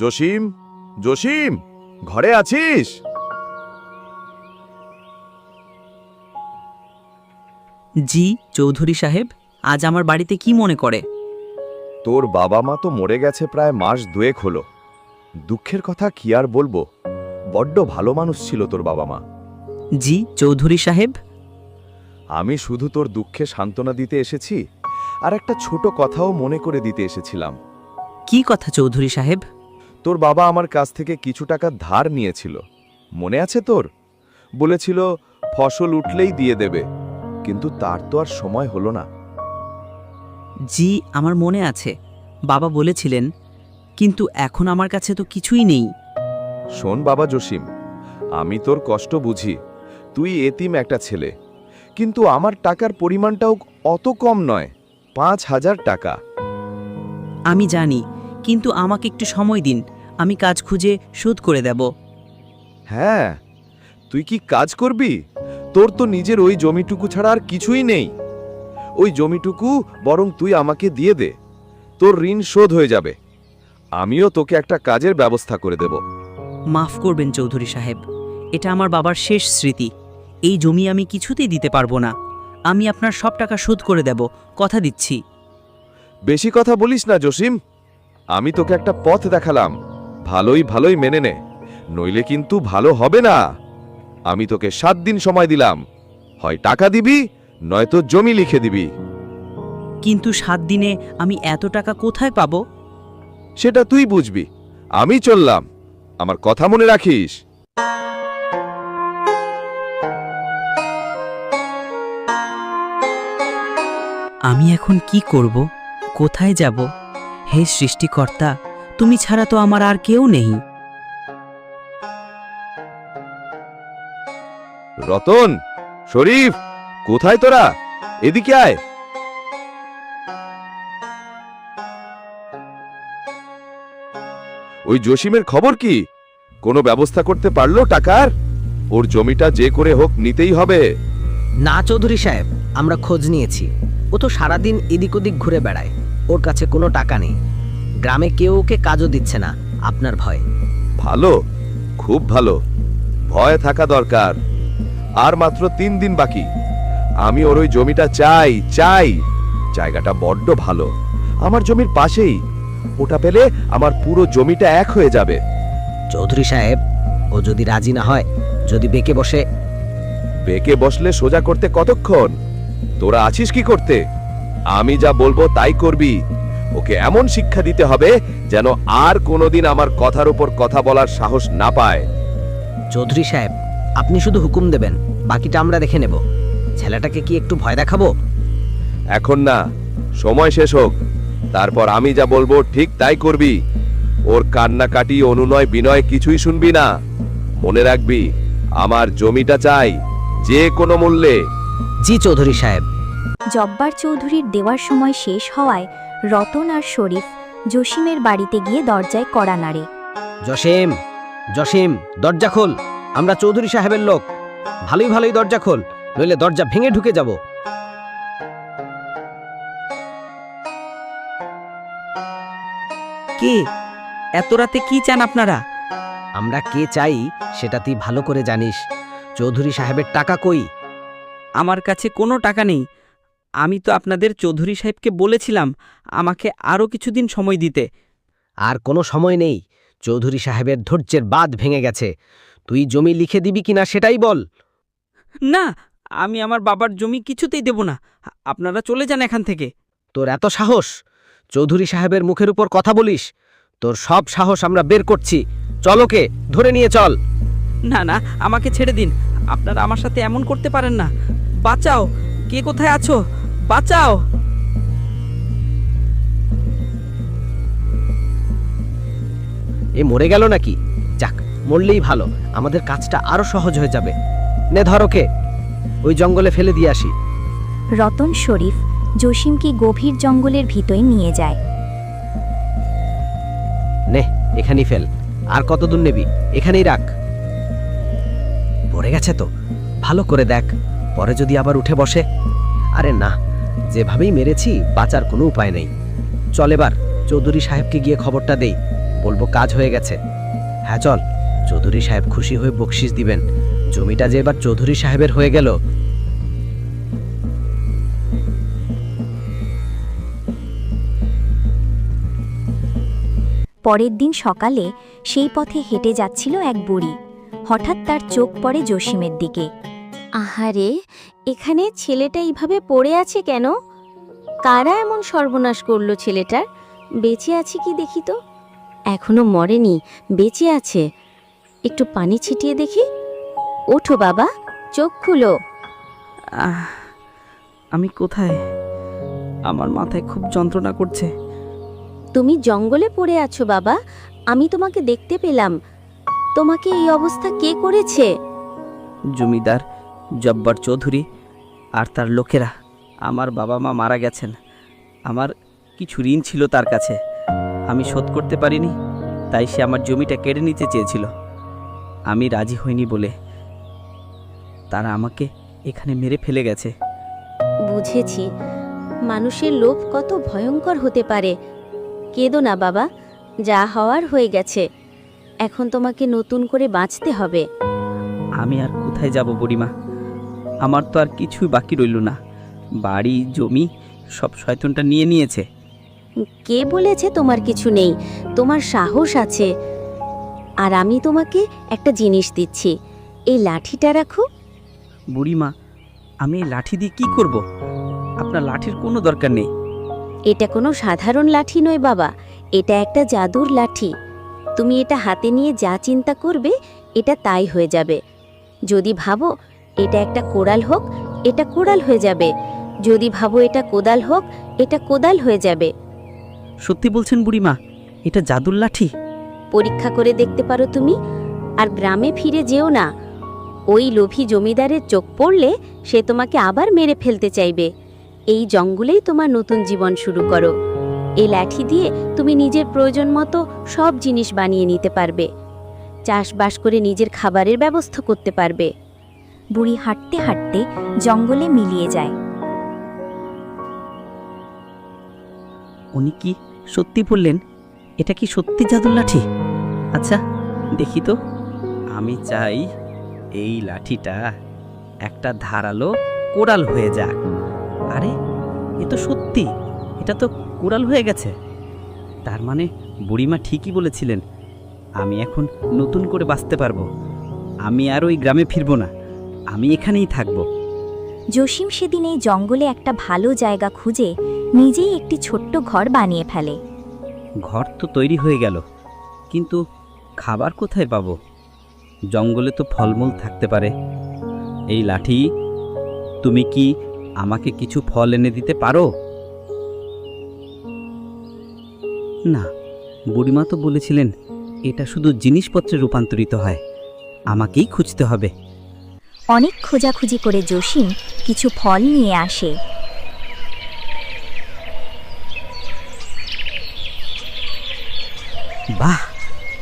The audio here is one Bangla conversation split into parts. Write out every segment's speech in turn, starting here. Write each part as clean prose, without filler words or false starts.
জসিম, জসিম, ঘরে আছিস? জি চৌধুরী সাহেব, আজ আমার বাড়িতে কি মনে করে? তোর বাবা মা তো মরে গেছে প্রায় মাস দুয়েক হলো। দুঃখের কথা কি আর বলবো, বড্ড ভালো মানুষ ছিল তোর বাবা মা। জি চৌধুরী সাহেব। আমি শুধু তোর দুঃখে সান্ত্বনা দিতে এসেছি, আর একটা ছোট কথাও মনে করে দিতে এসেছিলাম। কি কথা চৌধুরী সাহেব? তোর বাবা আমার কাছ থেকে কিছু টাকা ধার নিয়েছিল, মনে আছে তোর? বলেছিল ফসল উঠলেই দিয়ে দেবে, কিন্তু তার তো আর সময় হলো না। জি আমার মনে আছে, বাবা বলেছিলেন, কিন্তু এখন আমার কাছে তো কিছুই নেই। শোন বাবা জসিম, আমি তোর কষ্ট বুঝি। তুই এতিম একটা ছেলে, কিন্তু আমার টাকার পরিমাণটাও অত কম নয়, 5,000 টাকা। আমি জানি, কিন্তু আমাকে একটু সময় দিন, আমি কাজ খুঁজে শোধ করে দেব। হ্যাঁ, তুই কি কাজ করবি? তোর তো নিজের ওই জমিটুকু ছাড়া আর কিছুই নেই। ওই জমিটুকু বরং তুই আমাকে দিয়ে দে, তোর ঋণ শোধ হয়ে যাবে। আমিও তোকে একটা কাজের ব্যবস্থা করে দেব। মাফ করবেন চৌধুরী সাহেব, এটা আমার বাবার শেষ স্মৃতি। এই জমি আমি কিছুতেই দিতে পারবো না। আমি আপনার সব টাকা শোধ করে দেব, কথা দিচ্ছি। বেশি কথা বলিস না জসিম, আমি তোকে একটা পথ দেখালাম, ভালোই ভালোই মেনে নে, নইলে কিন্তু ভালো হবে না। আমি তোকে 7 দিন সময় দিলাম, হয় টাকা দিবি নয়তো জমি লিখে দিবি। কিন্তু 7 দিনে আমি এত টাকা কোথায় পাবো? সেটা তুই বুঝবি, আমি চললাম। আমার কথা মনে রাখিস। আমি এখন কি করব? কোথায় যাব? হে সৃষ্টিকর্তা, তুমি ছাড়া তো আমার আর কেউ নেই। রতন, শরীফ, কোথায় তোরা? এদিকে আয়। ওই জসিমের খবর কি? কোনো ব্যবস্থা করতে পারলো টাকার? ওর জমিটা যে করে হোক নিতেই হবে। না চৌধুরী সাহেব, আমরা খোঁজ নিয়েছি। ও তো সারাদিন এদিক ওদিক ঘুরে বেড়ায়, ওর কাছে কোনো টাকা নেই। গ্রামে কেউ ওকে কাজও দিচ্ছে না, আপনার ভয়। ভালো, খুব ভালো, ভয় থাকা দরকার। আর মাত্র 3 দিন বাকি। আমি ওর ওই জমিটা চাই চাই। জায়গাটা বড্ড ভালো, আমার জমির পাশেই। ওটা পেলে আমার পুরো জমিটা এক হয়ে যাবে। চৌধুরী সাহেব, ও যদি রাজি না হয়, যদি বেঁকে বসে? বেঁকে বসলে সোজা করতে কতক্ষণ? তোরা আছিস কি করতে? আমি যা বলবো তাই করবি। ওকে এমন শিক্ষা দিতে হবে যেন আর কোনোদিন আমার কথার উপর কথা বলার সাহস না পায়। চৌধুরী সাহেব, আপনি শুধু হুকুম দেবেন, বাকিটা আমরা দেখে নেব। ছেলেটাকে কি একটু ভয় দেখাবো? এখন না, সময় শেষ হোক, তারপর আমি যা বলবো ঠিক তাই করবি। ওর কান্নাকাটি, অনুনয় বিনয় কিছুই শুনবি না। মনে রাখবি, আমার জমিটা চাই, যে কোনো মূল্যে। জি চৌধুরী সাহেব। জব্বার চৌধুরীর দেওয়ার সময় শেষ হওয়ায় রতন আর শরীফ জসিমের বাড়িতে গিয়ে দরজায় কড়া নাড়ে। জসিম, জসিম, দরজা খোল, আমরা চৌধুরী সাহেবের লোক। ভালোই ভালোই দরজা খোল, নইলে দরজা ভেঙে ঢুকে যাব। কে? এত রাতে কি চান আপনারা? আমরা কে চাই সেটা তুই ভালো করে জানিস। চৌধুরী সাহেবের টাকা কই? আমার কাছে কোনো টাকা নেই। আমি তো আপনাদের চৌধুরী সাহেবকে বলেছিলাম আমাকে আরও কিছুদিন সময় দিতে। আর কোনো সময় নেই, চৌধুরী সাহেবের ধৈর্যের বাঁধ ভেঙে গেছে। তুই জমি লিখে দিবি কিনা সেটাই বল। না, আমি আমার বাবার জমি কিছুতেই দেব না। আপনারা চলে যান এখান থেকে। তোর এত সাহস? চৌধুরী সাহেবের মুখের উপর কথা বলিস? তোর সব সাহস আমরা বের করছি। চল, ওকে ধরে নিয়ে চল। না না, আমাকে ছেড়ে দিন। আপনারা আমার সাথে এমন করতে পারেন না। বাঁচাও, কে কোথায় আছো? বাঁচাও। এ মরে গেল নাকি? যাক, মরলেই ভালো, আমাদের কাজটা আরো সহজ হয়ে যাবে। নে ধর ওকে, ওই জঙ্গলে ফেলে দিয়ে আসি। রতন শরীফ জসিমকে গভীর জঙ্গলের ভিতরে নিয়ে যায়। নে, এখানেই ফেল। আর কত দূর নেবি? এখানেই রাখ। পড়ে গেছে তো, ভালো করে দেখ, পরে যদি আবার উঠে বসে। আরে না, যেভাবেই মেরেছি বাঁচার কোনো উপায় নেই। চল এবার চৌধুরী সাহেবকে গিয়ে খবরটা দেই। বলবো কাজ হয়ে গেছে। হ্যাঁ চল, চৌধুরী সাহেব খুশি হয়ে বকশিস দিবেন। জমিটা যে এবার চৌধুরী সাহেবের হয়ে গেল। পরের দিন সকালে সেই পথে হেঁটে যাচ্ছিল এক বুড়ি। হঠাৎ তার চোখ পড়ে জসিমের দিকে। আহারে, এখানে ছেলেটা এইভাবে পড়ে আছে কেন? কারা এমন সর্বনাশ করলো ছেলেটার? বেঁচে আছে কি দেখি তো। এখনো মরেনি, বেঁচে আছে। একটু পানি ছিটিয়ে দেখি। ওঠো বাবা, চোখ খুলো। আমি কোথায়? আমার মাথায় খুব যন্ত্রণা করছে। তুমি জঙ্গলে পড়ে আছো বাবা, আমি তোমাকে দেখতে পেলাম। তোমাকে এই অবস্থা কে করেছে? জমিদার জব্বার চৌধুরী আর তার লোকেরা। আমার বাবা মা মারা গেছেন। আমার কিছু ঋণ ছিল তার কাছে, আমি শোধ করতে পারিনি, তাই সে আমার জমিটা কেড়ে নিতে চেয়েছিল। আমি রাজি হইনি বলে তারা আমাকে এখানে মেরে ফেলে গেছে। বুঝেছি, মানুষের লোভ কত ভয়ঙ্কর হতে পারে। কেঁদো না বাবা, যা হওয়ার হয়ে গেছে। এখন তোমাকে নতুন করে বাঁচতে হবে। আমি আর কোথায় যাব বুড়িমা? আমার তো আর কিছুই বাকি রইল না। বাড়ি জমি সব শয়তানটা নিয়ে নিয়েছে। কে বলেছে তোমার কিছু নেই? তোমার সাহস আছে। আর আমি তোমাকে একটা জিনিস দিচ্ছি, এই লাঠিটা রাখো। বুড়িমা, আমি এই লাঠি দিয়ে কি করব? আপনার লাঠির কোনো দরকার নেই। এটা কোনো সাধারণ লাঠি নয় বাবা, এটা একটা জাদুর লাঠি। তুমি এটা হাতে নিয়ে যা চিন্তা করবে এটা তাই হয়ে যাবে। যদি ভাবো এটা একটা কোড়াল হোক, এটা কোড়াল হয়ে যাবে। যদি ভাবো এটা কোদাল হোক, এটা কোদাল হয়ে যাবে। সত্যি বলছেন বুড়িমা? এটা জাদুর লাঠি? পরীক্ষা করে দেখতে পারো তুমি। আর গ্রামে ফিরে যেও না। ওই লোভী জমিদারের চোখ পড়লে সে তোমাকে আবার মেরে ফেলতে চাইবে। এই জঙ্গলেই তোমার নতুন জীবন শুরু করো। এই লাঠি দিয়ে তুমি নিজের প্রয়োজন মতো সব জিনিস বানিয়ে নিতে পারবে। চাষবাস করে নিজের খাবারের ব্যবস্থা করতে পারবে। বুড়ি হাঁটতে হাঁটতে জঙ্গলে মিলিয়ে যায়। উনি কি সত্যি বললেন? এটা কি সত্যি জাদুর লাঠি? আচ্ছা দেখি তো। আমি চাই এই লাঠিটা একটা ধারালো কোড়াল হয়ে যাক। আরে এ তো সত্যি, এটা তো কোড়াল হয়ে গেছে। তার মানে বুড়িমা ঠিকই বলেছিলেন, আমি এখন নতুন করে বাঁচতে পারবো। আমি আর ওই গ্রামে ফিরবো না, আমি এখানেই থাকবো। জসিম সেদিন এই জঙ্গলে একটা ভালো জায়গা খুঁজে নিজেই একটি ছোট্ট ঘর বানিয়ে ফেলে। ঘর তো তৈরি হয়ে গেল, কিন্তু খাবার কোথায় পাবো? জঙ্গলে তো ফলমূল থাকতে পারে। এই লাঠি, তুমি কি আমাকে কিছু ফল এনে দিতে পারো? না, বুড়িমা তো বলেছিলেন এটা শুধু জিনিসপত্রে রূপান্তরিত হয়, আমাকেই খুঁজতে হবে। অনেক খোঁজাখুঁজি করে জসিম কিছু ফল নিয়ে আসে। বাহ,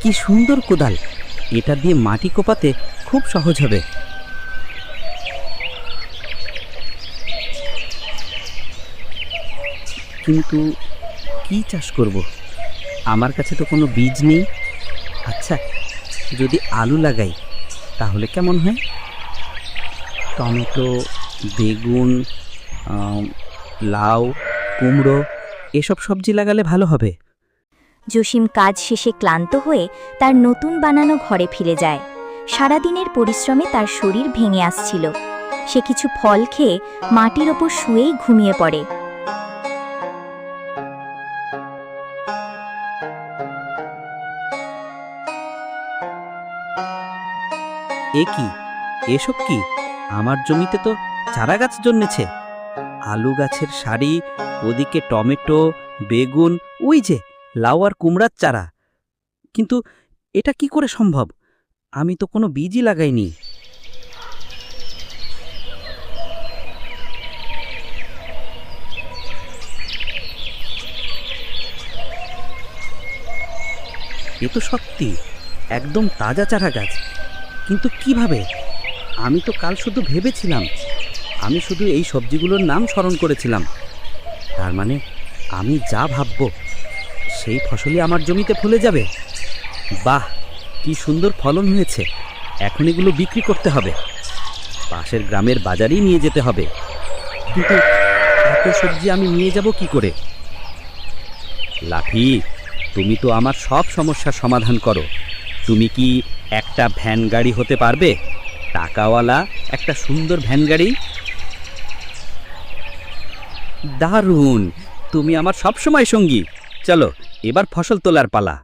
কি সুন্দর কোদাল! এটা দিয়ে মাটি কোপাতে খুব সহজ হবে। কিন্তু কি চাষ করব? আমার কাছে তো কোনো বীজ নেই। আচ্ছা, যদি আলু লাগাই তাহলে কেমন হয়? টমেটো, বেগুন, লাউ, কুমড়ো এসব সবজি লাগালে ভালো হবে। জসিম কাজ শেষে ক্লান্ত হয়ে তার নতুন বানানো ঘরে ফিরে যায়। সারাদিনের পরিশ্রমে তার শরীর ভেঙে আসছিল। সে কিছু ফল খেয়ে মাটির ওপর শুয়েই ঘুমিয়ে পড়ে। এ কি? এসব কি? আমার জমিতে তো চারা গাছ জন্মেছে। আলু গাছের সারি, ওদিকে টমেটো, বেগুন, ওই যে লাউ আর কুমড়ার চারা। কিন্তু এটা কি করে সম্ভব? আমি তো কোনো বীজই লাগাইনি। এ তো সত্যি একদম তাজা চারা গাছ। কিন্তু কিভাবে? আমি তো কাল শুধু ভেবেছিলাম, আমি শুধু এই সবজিগুলোর নাম স্মরণ করেছিলাম। তার মানে আমি যা ভাববো সেই ফসলই আমার জমিতে ফলে যাবে। বাহ, কি সুন্দর ফলন হয়েছে! এখন এগুলো বিক্রি করতে হবে, পাশের গ্রামের বাজারেই নিয়ে যেতে হবে। কিন্তু এত সবজি আমি নিয়ে যাব কি করে? লাঠি, তুমি তো আমার সব সমস্যার সমাধান করো। তুমি কি একটা ভ্যান গাড়ি হতে পারবে? টাকাওয়ালা একটা সুন্দর ভ্যান গাড়ি? দারুণ! তুমি আমার সব সময় সঙ্গী। চলো, এবার ফসল তোলার পালা।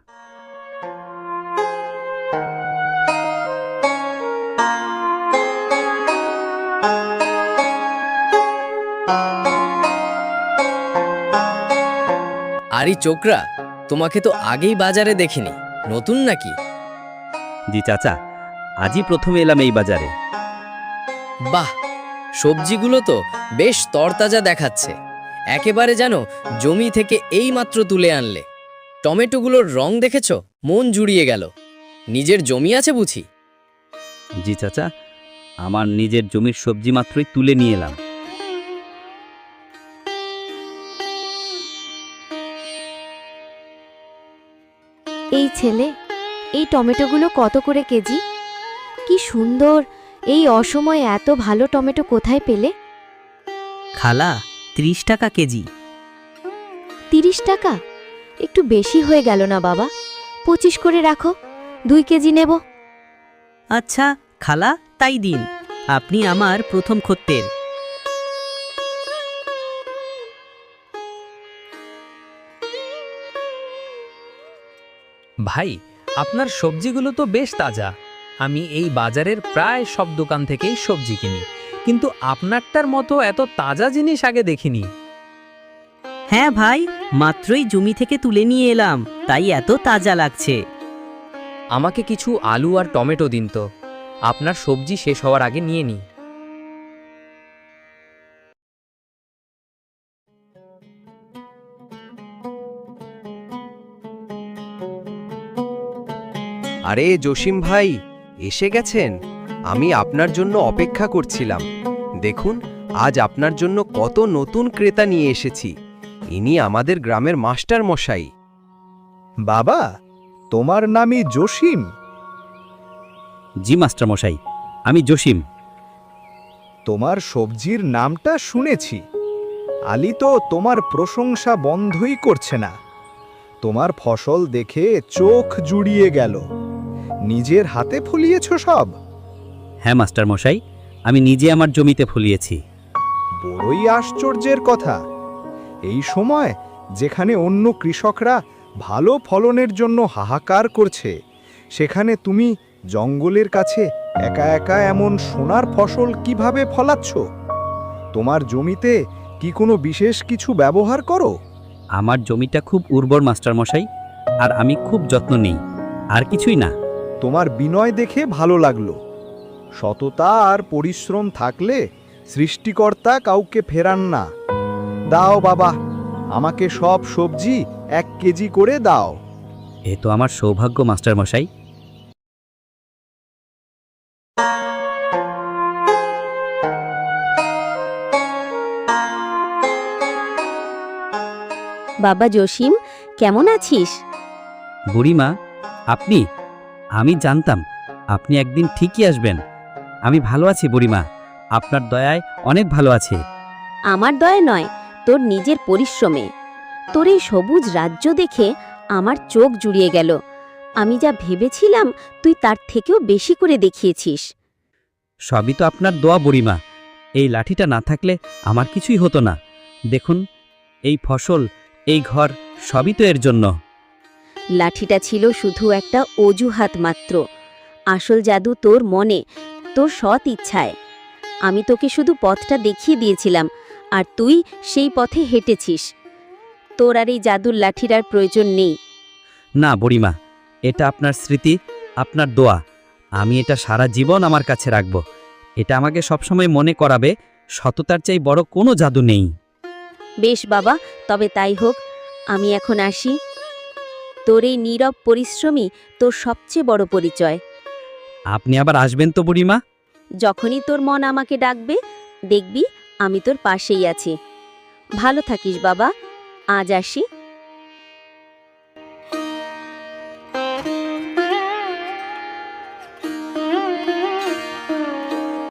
আরে চোকরা, তোমাকে তো আগেই বাজারে দেখিনি, নতুন নাকি? জি চাচা, আজই প্রথম এলাম এই বাজারে। বাহ, সবজিগুলো তো বেশ তরতাজা দেখাচ্ছে, একেবারে যেন জমি থেকে এইমাত্র তুলে আনলে। টমেটোগুলোর রং দেখেছো? মন জুড়িয়ে গেল। নিজের জমি আছে বুঝি? জি চাচা, আমার নিজের জমির সবজি মাত্রই তুলে নিয়ে এলাম। এই ছেলে, এই টমেটোগুলো কত করে কেজি? কি সুন্দর! এই অসময়ে এত ভালো টমেটো কোথায় পেলে? খালা, 30 টাকা কেজি। 30 টাকা? একটু বেশি হয়ে গেল না বাবা? 25 করে রাখো, 2 কেজি নেব। আচ্ছা খালা, তাই দিন। আপনি আমার প্রথম খদ্দের। ভাই, আপনার সবজিগুলো তো বেশ তাজা। আমি এই বাজারের প্রায় সব দোকান থেকেই সবজি কিনি, কিন্তু আপনারটার মতো এত তাজা জিনিস আগে দেখিনি। হ্যাঁ ভাই, মাত্রই জমি থেকে তুলে নিয়ে এলাম, তাই এত তাজা লাগছে। আমাকে কিছু আলু আর টমেটো দিন তো, আপনার সবজি শেষ হওয়ার আগে নিয়ে নিই। আরে জসিম ভাই, এসে গেছেন? আমি আপনার জন্য অপেক্ষা করছিলাম। দেখুন, আজ আপনার জন্য কত নতুন ক্রেতা নিয়ে এসেছি। ইনি আমাদের গ্রামের মাস্টার মশাই। বাবা, তোমার নামই জসিম? জি মাস্টার মশাই, আমি জসিম। তোমার সবজির নামটা শুনেছি। আলী তো তোমার প্রশংসা বন্ধই করছে না। তোমার ফসল দেখে চোখ জুড়িয়ে গেল। নিজের হাতে ফলিয়েছ সব? হ্যাঁ মাস্টার মশাই, আমি নিজে আমার জমিতে ফলিয়েছি। বড়ই আশ্চর্যের কথা। এই সময় যেখানে অন্য কৃষকরা ভালো ফলনের জন্য হাহাকার করছে, সেখানে তুমি জঙ্গলের কাছে একা একা এমন সোনার ফসল কিভাবে ফলাচ্ছ? তোমার জমিতে কি কোনো বিশেষ কিছু ব্যবহার করো? আমার জমিটা খুব উর্বর মাস্টার মশাই, আর আমি খুব যত্ন নেই, আর কিছুই না। তোমার বিনয় দেখে ভালো লাগলো। সততা আর পরিশ্রম থাকলে সৃষ্টিকর্তা কাউকে ফেরান না। দাও বাবা, আমাকে সব সবজি 1 কেজি করে দাও। এ তো আমার সৌভাগ্য মাস্টার মশাই। বাবা জসিম, কেমন আছিস? বুড়িমা, আপনি? আমি জানতাম আপনি একদিন ঠিকই আসবেন। আমি ভালো আছি বুড়িমা, আপনার দয়ায় অনেক ভালো আছি। আমার দয়া নয়, তোর নিজের পরিশ্রমে। তোর এই সবুজ রাজ্য দেখে আমার চোখ জুড়িয়ে গেল। আমি যা ভেবেছিলাম তুই তার থেকেও বেশি করে দেখিয়েছিস। সবই তো আপনার দোয়া বুড়িমা। এই লাঠিটা না থাকলে আমার কিছুই হতো না। দেখুন, এই ফসল, এই ঘর, সবই তো এর জন্য। লাঠিটা ছিল শুধু একটা অজুহাত মাত্র। আসল জাদু তোর মনে, তোর সৎ ইচ্ছায়। আমি তোকে শুধু পথটা দেখিয়ে দিয়েছিলাম, আর তুই সেই পথে হেঁটেছিস। তোর আর এই জাদুর লাঠির আর প্রয়োজন নেই। না বুড়িমা, এটা আপনার স্মৃতি, আপনার দোয়া। আমি এটা সারা জীবন আমার কাছে রাখব। এটা আমাকে সবসময় মনে করাবে সততার চাই বড় কোনো জাদু নেই। বেশ বাবা, তবে তাই হোক। আমি এখন আসি। তোর এই নীরব পরিশ্রমই তোর সবচেয়ে বড় পরিচয়। আপনি আবার আসবেন তো বুড়িমা? যখনই তোর মন আমাকে ডাকবে, দেখবি আমি তোর পাশেই আছি। ভালো থাকিস বাবা, আজ আসি।